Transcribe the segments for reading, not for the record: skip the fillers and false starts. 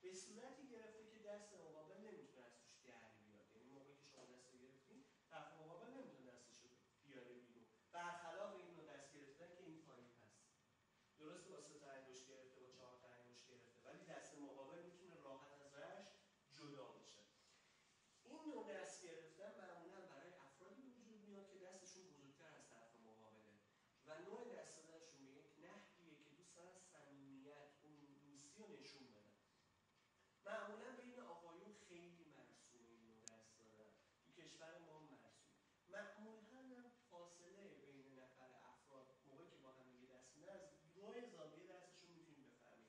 به صورتی گرفته که دست مقابل نمیتونه از توش در بیاد. یعنی موقعی که شما دست گرفتین طرف مقابل نمیتونه دستشو بیاره بیرون، برخلاف این نوع دست گرفتن که این پایین هست. درسته با 3 تا انگشت گرفته، با 4 تا انگشت گرفته، ولی دست مقابل میتونه راحت از رش جدا بشه. این نوع دست گرفتن معمولا برای افرادی به وجود میاد که دستشون بزرگتر از طرف مقابله و نوع دست دادنشون به یک نحویه که دوست دارن صمیمیت، اون دوستی رو نشون بدن. معمولا بین آقایون خیلی مرسوم این نوع دست دادن، تو کشور ما مرسوم. معمولا فاصله بین نفر افراد موقعی که با هم دیگه دست میدن از نوع زاویه دستشون میتونیم بفهمیم.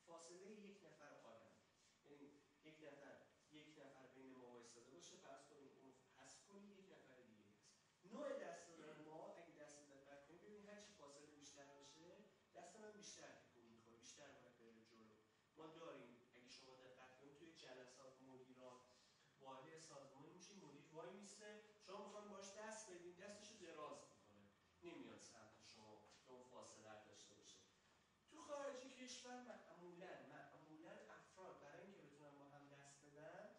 فاصله یک نفر آدم، یعنی یک نفر بین ما وایساده باشه، فرض کنیم اون حذف کنیم یک نفر دیگه هست. نوع دست دادن ما اگه دست دقت کنیم ببینید هر چی فاصله بیشتر باشه دست من بیشتر تکون میخوره، بیشتر باید بره جلو. ما داریم اگه شما دقت کنید توی جلسات مدیران واحد سازمانی میشین، مدیر وای میسته، شما میخواین باش دست بدین، دستشو دراز میکنه، نمیاد سمت شما که اون فاصله داشته باشه. تو خارج کشور معمولا افراد برای اینکه بتونن با هم دست بدن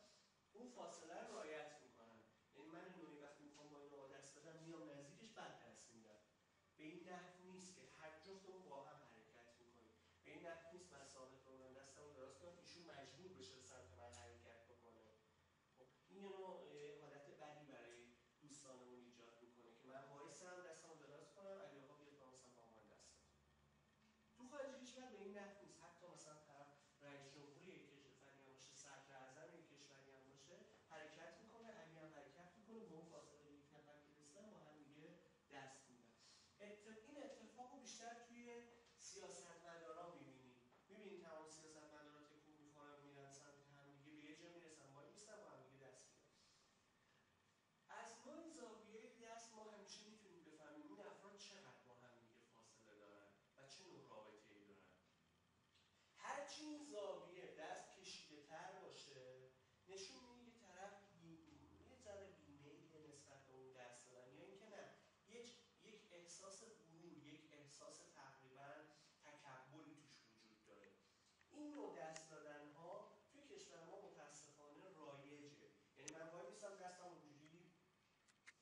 اون فاصله رو رعایت میکنن. یعنی من نوعی وقتی میخوام با اینو دست بدم میام نزدیکش بعد دست میدم. به این نحو نیست که هر جفتمون با هم حرکت میکنیم. به این نحو نیست من ثابت بمونم دستمو دراز کنم ایشون مجبور بشه سمت من حرکت بکنه. این یه نوع حالت بدی برای دوستانمون ایجاد میکنه که من وایسم دستمو دراز کنم علی آقا بیاد با مثلا با من دست بدم. تو خارج کشور به این نحو نیست. حتی مثلا طرف رئیس جمهوری یک کشوری هم باشه، صدر اعظم یک کشوری هم باشه، حرکت میکنه، علی هم حرکت میکنه، با اون فاصله یک نفر میرسن با هم دیگه دست میدن. این اتفاق رو بیشتر توی سیاستمدارا میبینیم. میبینید تمام سیاستمدارا تکون میخورن میرن سمت هم دیگه، به یه جا میرسن وای میستن با هم دیگه دست میدن. از نوع زاویه دست ما همیشه میتونیم بفهمیم این افراد چقدر با هم دیگه فاصله دارن و چه نوع رابطه‌ای دارن. هرچی این زاویه دست کشیده تر باشه نشون میده که طرف یه ذره بی‌میل نسبت به اون دست دادن، یا اینکه نه یک احساس غرور، یک احساس تقریبا تکبری توش وجود داره. این نوع دست دادن ها توی کشور ما متاسفانه رایجه. یعنی من وای میستم دستم اونجوری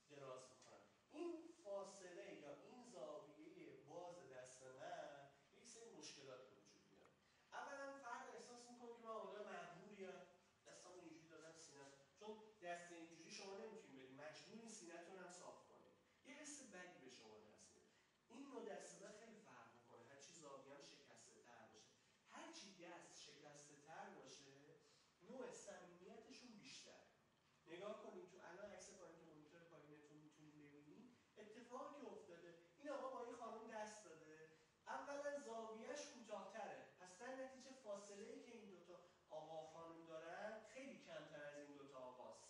دراز میکنم، این فاصله یا این زاویه باز دست من یک سری مشکلات به وجود میاد. اولا فرد احساس میکنه که من آدم مغروریم، دستم اینجوری دادم سینه، چون دست اینجوری شما نمیتونید بدید، مجبورین سینه‌تون هم صاف کنید. یه حس بدی به شما دست میده. این نوع دست دادن خیلی فرق میکنه. هر چی زاویه هم شکسته تر باشه، هر چی دست شکسته تر باشه نوع صمیمیتشون بیشتر. نگاه کنید تو الان عکس پایین که مانیتور پایینتون میتونید ببینید اتفاقی که افتاده. این آقا با این خانم دست داده، اولا زاویه‌اش کوتاه‌تره، پس در نتیجه فاصله‌ای که این دوتا آقا خانم دارن خیلی کمتر از این دوتا آقاست.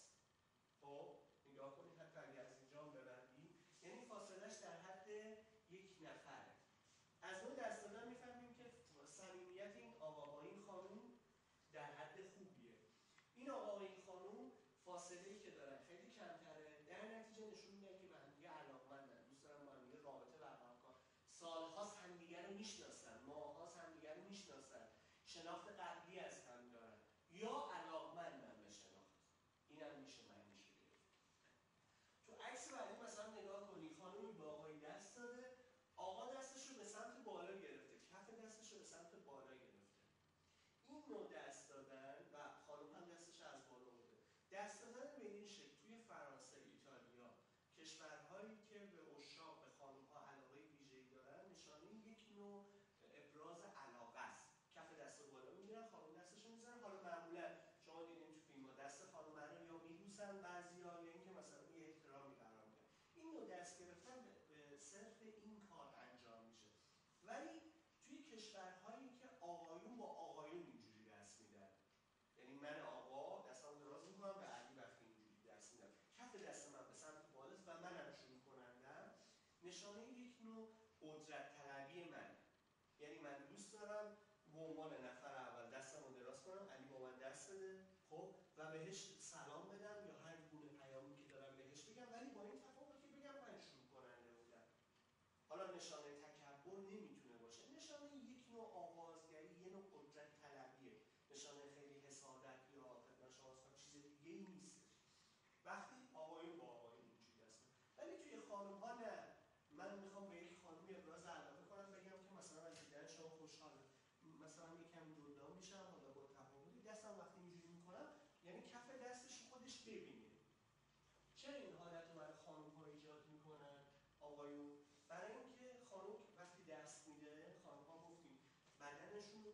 خب نگاه کنید حتی اگه از اینجا هم ببندید یعنی فاصله‌اش در حد یک نفره. از اون دست دادن میفهمیم که صمیمیت این آقا با این خانم در حد خوبیه. این آقا و این خانم فاصله‌ای که دارن خیلی کمتره، در نتیجه نشون میده که به هم دیگه علاقه‌مندن، دوست دارن با هم دیگه رابطه برقرار کنن. سال‌هاست همدیگه رو میشناسن، ماه‌هاست همدیگه رو میشناسن، شناخت قبلی از هم دارن یا علاقه‌مندن به شناخت. اینم میشه معنیش گرفت. تو عکس بعدی مثلا نگاه کنی خانمی با آقای دست داده، آقا دستش رو به سمت بالا گرفته، کف دستش رو به سمت بالا گرفته. این نوع دست دادن و خانم هم دستش از بالا بوده. دست دادن به این شکل توی فرانسه، ایتالیا، کشورهایی که به عشاق، به خانم‌ها علاقه ویژه‌ای دارن، نشانه یک نوع ابراز علاقه است. کف دست بالا میگیرن، خانم دستشو میذارن. حالا معمولا شما دیدین تو فیلم‌ها دست خانم رو یا میبوسن بعضی‌ها، یا اینکه مثلا یه احترامی قرار میدن. این نوع دست گرفتن به صرف این کار انجام میشه. ولی توی کشورهایی که آقایون با آقایون اینجوری دست میدن، یعنی من آقا دستم دراز میکنم به علی وقتی اینجوری دست میدم، کف دست من به سمت بالاست و منم شروع کنندم، نشانه یک نوع قدرت طلبی من. یعنی من دوست دارم به عنوان نفر اول دستم رو دراز کنم، علی با من دست بده، خب، و بهش سلام بدم یا هر گونه پیامی که دارم بهش بگم، ولی با این تفاوت که بگم من شروع کننده بودم. حالا نشانه تکبر نمیتونه باشه، نشانه یک نوع آغازگری، یک نوع قدرت طلبیه، نشانه خیلی بدنشون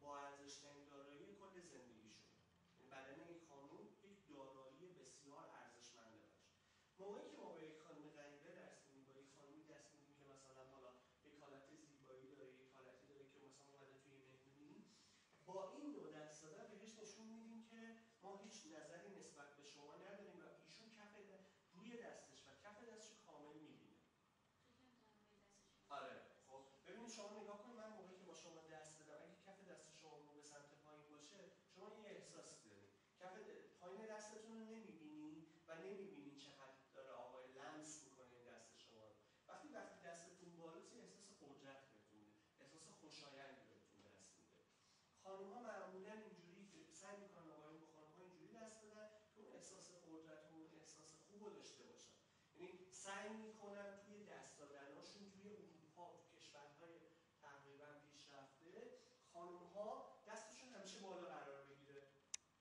با ارزش‌ترین دارایی کل زندگیشون. یعنی بدن یک خانم یک دارایی بسیار ارزشمنده باشه. موقعی که ما با یک خانم غریبه دست میدیم، با یک خانمی دست میدیم که مثلا حالا یک حالت زیبایی داره، یک حالتی داره که مثلا اومده توی مهمونی، با این نوع دست دادن بهش نشون میدیم که ما هیچ نظری نسبت به شما نداریم و ایشون روی دستش و کف دستش کامل میبینه. آره خب ببینید شما نگاه کنید، من موقعی که با شما دست دادم اگه کف دست شما رو به سمت پایین باشه شما یه احساسی دارید، کف پایین دستتون رو نمیبینی و نمیبینی چقدر داره آقای لمس میکنه این دست شما رو. وقتی دستتون بالاست احساس قدرت بهتون میده، احساس خوشایندی بهتون دست میده. خانم‌ها معمولاً اینجوری سعی میکنن آقایون با خانم‌ها اینجوری دست بدن که اون احساس قدرت و اون احساس خوب رو داشته باشن. یعنی سعی میکنن توی دست دادناشون توی اروپا، تو کشورهای تقریبا پیشرفته، خانم‌ها دستشون همیشه بالا قرار بگیره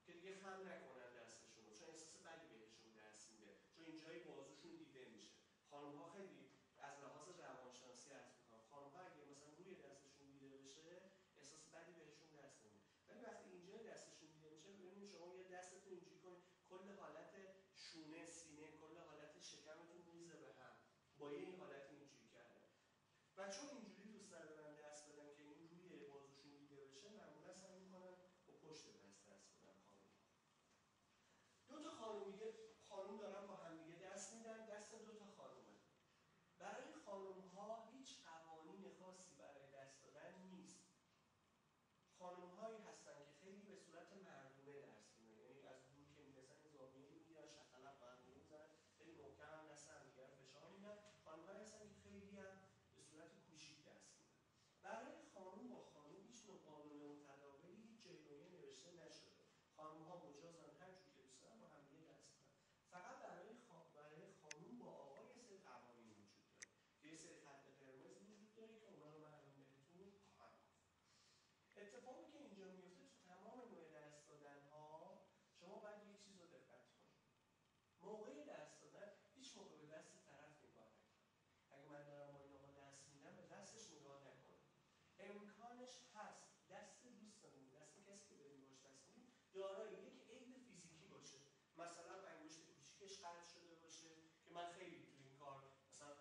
که دیگه خم نکنن دستشون رو، چون احساس بدی بهشون دست میده، چون اینجای بازوشون دیده میشه. خانم‌ها خیلی از لحاظ روانشناسی عرض میکنم، خانم‌ها اگه مثلا روی دستشون دیده بشه احساس بدی بهشون دست نمیده، ولی وقتی اینجای دستشون دیده میشه ببینید شما یه دستتون اینجوری کنید کل حالت شونه، سینه، کل حالت شکمتون میزه به هم با یه این حالت اینجوری کردن. و چون اینجوری دوست ندارن دست بدن که این روی بازوشون دیده بشه، معمولا سعی میکنن با پشت دست بدن. دو تا خانم دارن با هم دیگه دست میدن، دست دو تا خانومه. برای خانم‌ها هیچ قوانین خاصی برای دست دادن نیست. خانم‌هایی هستن که خیلی به صورت مردونه دست میدن، یعنی از دور که میرسن زاویه میگیرن، شطلق با هم میزنن، خیلی محکم هم دست هم دیگر فشار میدن. خانم‌هایی هستن که خیلی هم به صورت کوچیک دست میدن. برای خانم با خانم هیچ نوع قانون متداولی هیچ جای دنیا نوشته نشده. خانم‌ها مجازن هر جور که دوست دارن با هم دیگه دست بدن. فقط برای خانم با آقا یه سری قوانین وجود داره که یه سری خط قرمز وجود داره که اونا رو من الان بهتون خواهم گفت. اتفاقی که اینجا میفته تو تمام نوع دست دادن‌ها شما باید یک چیز رو دقت کنید. موقع دست دادن هیچ موقع به دست طرف نگاه نکنید. اگه من دارم با این آقا دست میدم به دستش نگاه نکنید. امکانش هست دست دوستمون، دست کسی که داریم باهاش دست میدیم دارای یک عیب فیزیکی باشه. مثلا انگشت کوچیکش قطع شده باشه که من خیلی تو این کار مثلا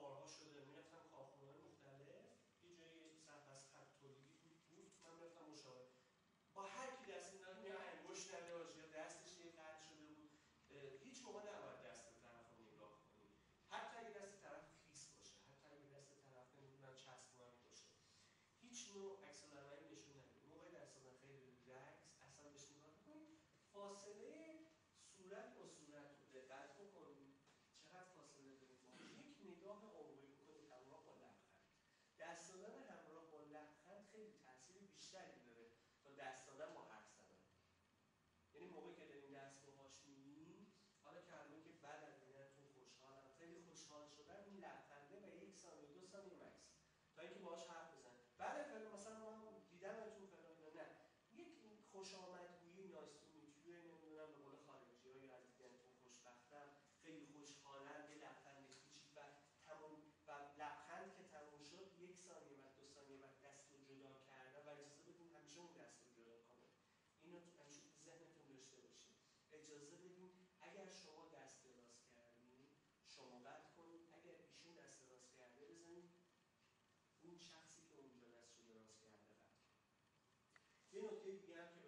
بارها شده، میرفتم کارخونه‌های مختلف، یه جایی صف از خط تولیدی بود، من میرفتم مشاوره با هر کی دست میدادم یا انگشت نده باشه یا دستش یه قطع شده بود، هیچ موقع نباید دست طرف رو نگاه کنی، حتی اگه دست طرف خیس باشه، حتی اگه دست طرف نمیدونم چسبناک باشه، هیچ نوع عکس العملی نشون ندید. موقع دست دادن خیلی ریلکس اصلا بهش نگاه نکنید. فاصله صورت با صورت رو دقت بکنید، چقدر فاصله دارید با یک نگاه عمقی بکنید همراه با لبخند. دست دادن همراه با لبخند خیلی تاثیر بیشتری داره تا دست دادن با حرف زدن. یعنی موقعی که دارین دست باهاش می‌بینین، حالا که همین که بعد از دیدنتون خوشحالم، خیلی خوشحال شدن، این لبخنده به 1 ثانیه 2 ثانیه مکس تا اینکه باهاش حرف بزن. بعد مثلا من دیدمتون فلان نه، یک خوش آمدگویی نایس تو میتیو، نمیدونم به قول خارجی‌ها یا از دیدنتون خوشبختم، خیلی خوشحالم، یه لبخند کوچیک و تمام و لبخند که تموم شد 1 ثانیه بعد 2 ثانیه بعد دست رو جدا کردن و اجازه بدین همیشه اون دست رو جدا کنه. اینو همیشه تو ذهنتون داشته باشید. اجازه بدین اگر شما دست دراز کردین شما قطع کنید، اگر ایشون دست دراز کرده بزنید اون شخصی که اونجا دست رو دراز کرده قطع. یه نکته دیگه هم که